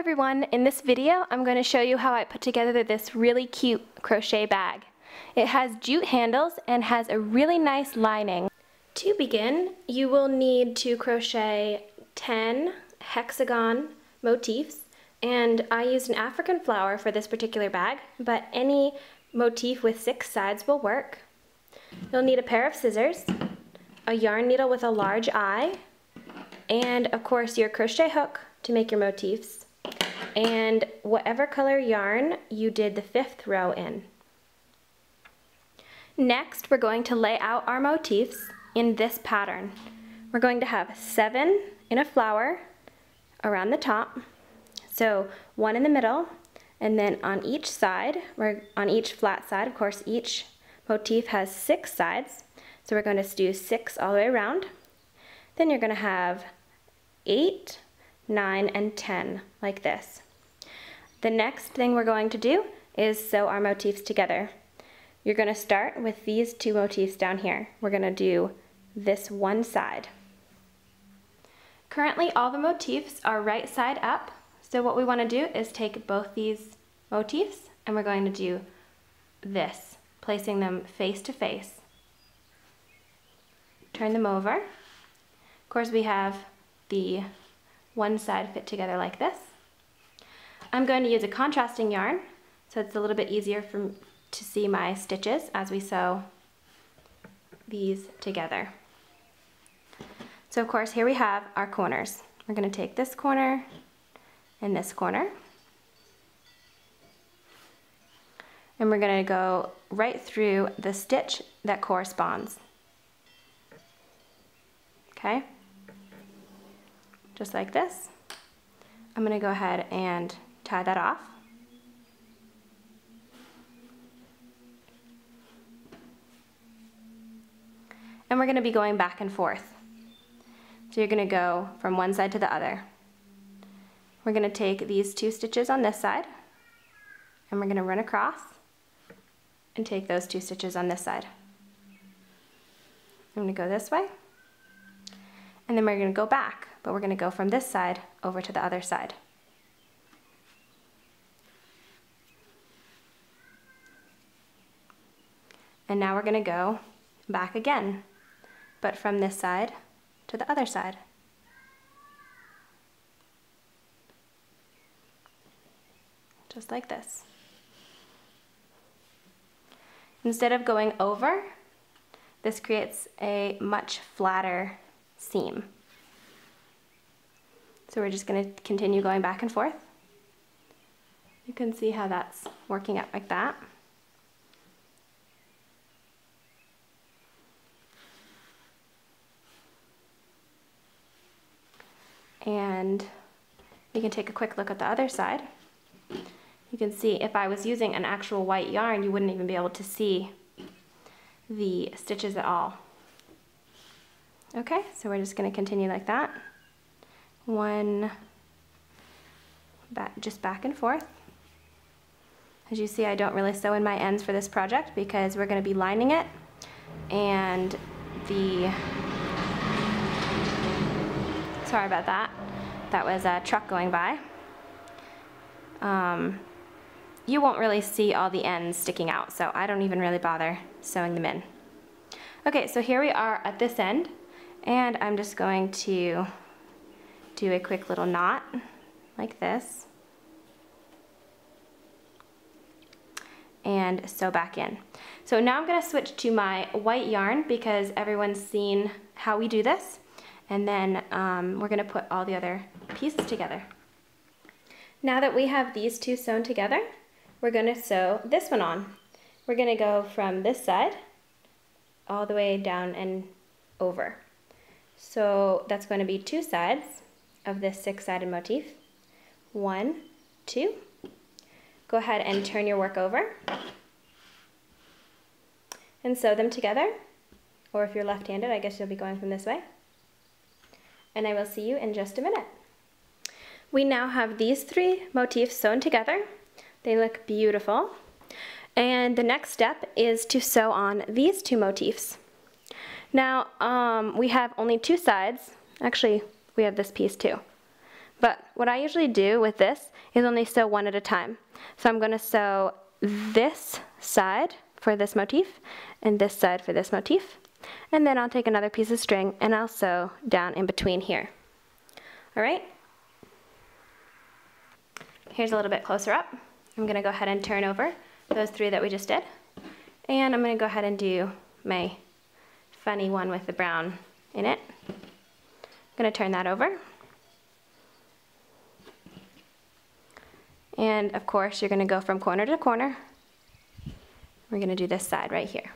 everyone, in this video I'm going to show you how I put together this really cute crochet bag. It has jute handles and has a really nice lining. To begin, you will need to crochet 10 hexagon motifs, and I used an African flower for this particular bag, but any motif with 6 sides will work. You'll need a pair of scissors, a yarn needle with a large eye, and of course your crochet hook to make your motifs, and whatever color yarn you did the 5th row in. Next, we're going to lay out our motifs in this pattern. We're going to have 7 in a flower around the top, so 1 in the middle, and then on each side, on each flat side, of course each motif has 6 sides, so we're going to do 6 all the way around. Then you're going to have 8, 9, and 10 like this. The next thing we're going to do is sew our motifs together. You're going to start with these 2 motifs down here. We're going to do this one side. Currently all the motifs are right side up, so what we want to do is take both these motifs and we're going to do this, placing them face to face. Turn them over. Of course we have the one side fit together like this. I'm going to use a contrasting yarn so it's a little bit easier to see my stitches as we sew these together. So of course here we have our corners. We're going to take this corner and this corner, and we're going to go right through the stitch that corresponds. Okay? Just like this. I'm going to go ahead and tie that off. And we're going to be going back and forth. So you're going to go from one side to the other. We're going to take these 2 stitches on this side, and we're going to run across and take those 2 stitches on this side. I'm going to go this way, and then we're going to go back, but we're going to go from this side over to the other side. And now we're going to go back again, but from this side to the other side. Just like this. Instead of going over, this creates a much flatter seam. So we're just going to continue going back and forth. You can see how that's working out like that. And you can take a quick look at the other side. You can see if I was using an actual white yarn, you wouldn't even be able to see the stitches at all. Okay, so we're just going to continue like that. Just back and forth. As you see, I don't really sew in my ends for this project because we're going to be lining it, and sorry about that. That was a truck going by. You won't really see all the ends sticking out, so I don't even really bother sewing them in. Okay, so here we are at this end, and I'm just going to do a quick little knot like this and sew back in. So now I'm going to switch to my white yarn because everyone's seen how we do this, and then we're going to put all the other pieces together. Now that we have these 2 sewn together, we're going to sew this one on. We're going to go from this side all the way down and over. So that's going to be 2 sides of this 6-sided motif. 1, 2. Go ahead and turn your work over and sew them together. Or if you're left-handed, I guess you'll be going from this way. And I will see you in just a minute. We now have these 3 motifs sewn together. They look beautiful. And the next step is to sew on these 2 motifs. Now, we have only 2 sides. Actually, we have this piece too. But what I usually do with this is only sew one at a time. So I'm going to sew this side for this motif and this side for this motif. And then I'll take another piece of string and I'll sew down in between here. All right? Here's a little bit closer up. I'm going to go ahead and turn over those 3 that we just did. And I'm going to go ahead and do my funny one with the brown in it. I'm going to turn that over. And of course, you're going to go from corner to corner. We're going to do this side right here.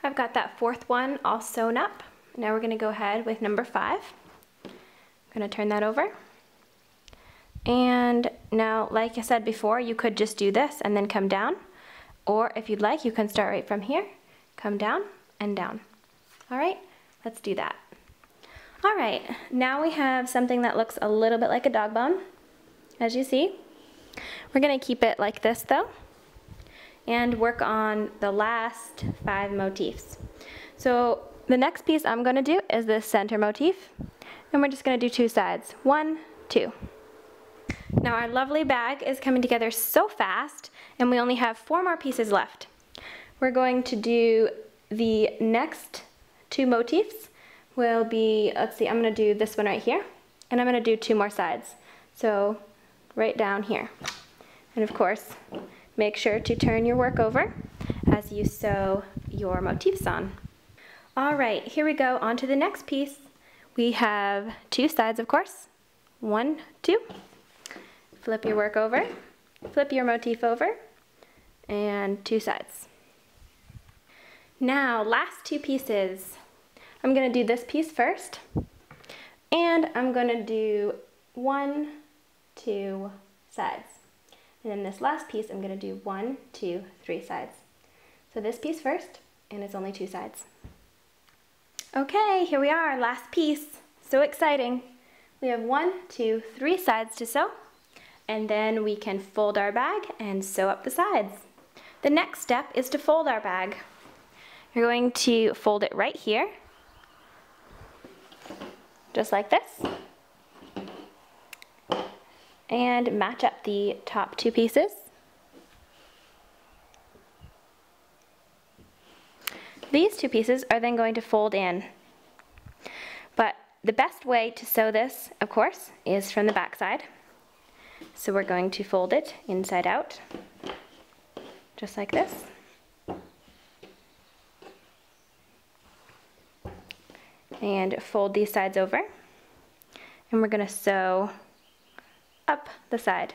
I've got that 4th one all sewn up. Now we're going to go ahead with number 5. I'm going to turn that over. And now, like I said before, you could just do this and then come down. Or if you'd like, you can start right from here, come down and down. All right, let's do that. All right, now we have something that looks a little bit like a dog bone, as you see. We're going to keep it like this though, and work on the last 5 motifs. So the next piece I'm going to do is this center motif, and we're just going to do 2 sides. 1, 2. Now our lovely bag is coming together so fast, and we only have 4 more pieces left. We're going to do the next 2 motifs will be, let's see, I'm going to do this one right here, and I'm going to do 2 more sides. So right down here. And of course, make sure to turn your work over as you sew your motifs on. All right, here we go on to the next piece. We have 2 sides, of course. 1, 2. Flip your work over, flip your motif over, and 2 sides. Now, last 2 pieces. I'm going to do this piece first, and I'm going to do 1, 2 sides. And then this last piece, I'm going to do 1, 2, 3 sides. So this piece first, and it's only 2 sides. Okay, here we are, last piece. So exciting. We have 1, 2, 3 sides to sew, and then we can fold our bag and sew up the sides. The next step is to fold our bag. You're going to fold it right here, just like this, and match up the top 2 pieces. These 2 pieces are then going to fold in. But the best way to sew this, of course, is from the back side. So we're going to fold it inside out, just like this. And fold these sides over. And we're going to sew up the side.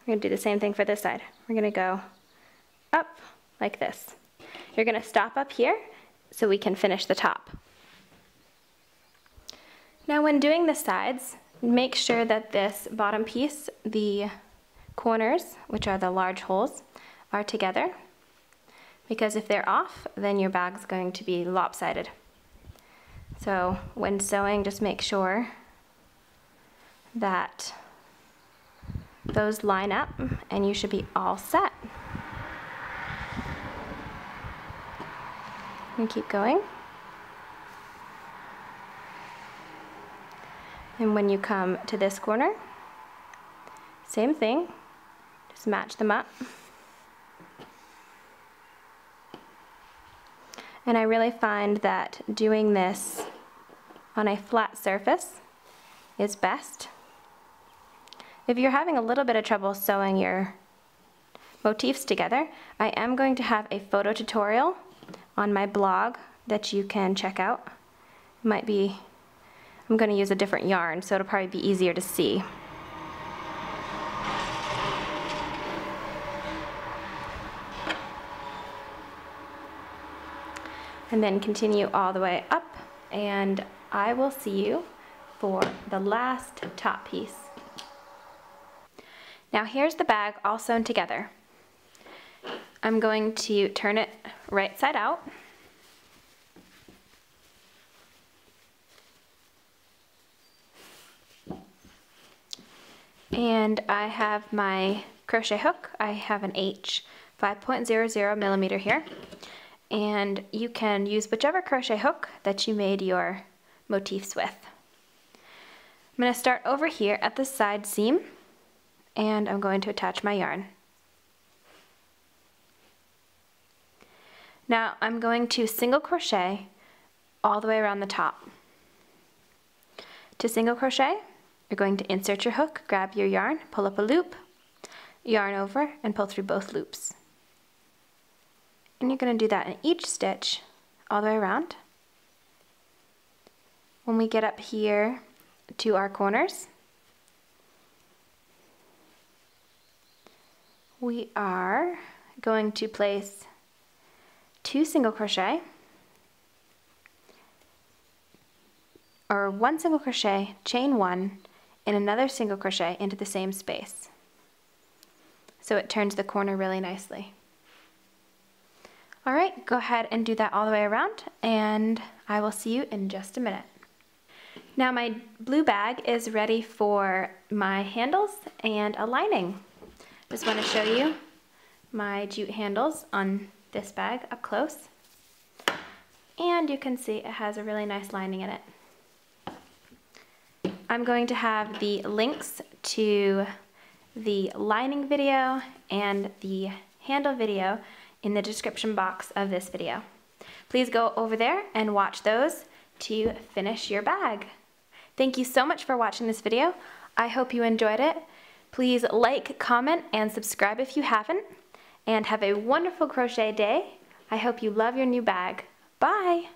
We're going to do the same thing for this side. We're going to go up like this. You're going to stop up here so we can finish the top. Now when doing the sides, make sure that this bottom piece, the corners, which are the large holes, are together. Because if they're off, then your bag's going to be lopsided. So when sewing, just make sure that those line up and you should be all set. And keep going. And when you come to this corner, same thing, just match them up. And I really find that doing this on a flat surface is best. If you're having a little bit of trouble sewing your motifs together, I am going to have a photo tutorial on my blog that you can check out. It might be, I'm going to use a different yarn, so it'll probably be easier to see. And then continue all the way up, and I will see you for the last top piece. Now here's the bag all sewn together. I'm going to turn it right side out. And I have my crochet hook. I have an H 5.00 millimeter here. And you can use whichever crochet hook that you made your motifs with. I'm going to start over here at the side seam, and I'm going to attach my yarn. Now I'm going to single crochet all the way around the top. To single crochet, you're going to insert your hook, grab your yarn, pull up a loop, yarn over, and pull through both loops. And you're going to do that in each stitch all the way around. When we get up here to our corners, we are going to place 2 single crochet, or 1 single crochet, chain 1, and another single crochet into the same space. So it turns the corner really nicely. Alright, go ahead and do that all the way around, and I will see you in just a minute. Now my blue bag is ready for my handles and a lining. Just want to show you my jute handles on this bag up close. And you can see it has a really nice lining in it. I'm going to have the links to the lining video and the handle video in the description box of this video. Please go over there and watch those to finish your bag. Thank you so much for watching this video. I hope you enjoyed it. Please like, comment, and subscribe if you haven't. And have a wonderful crochet day. I hope you love your new bag. Bye!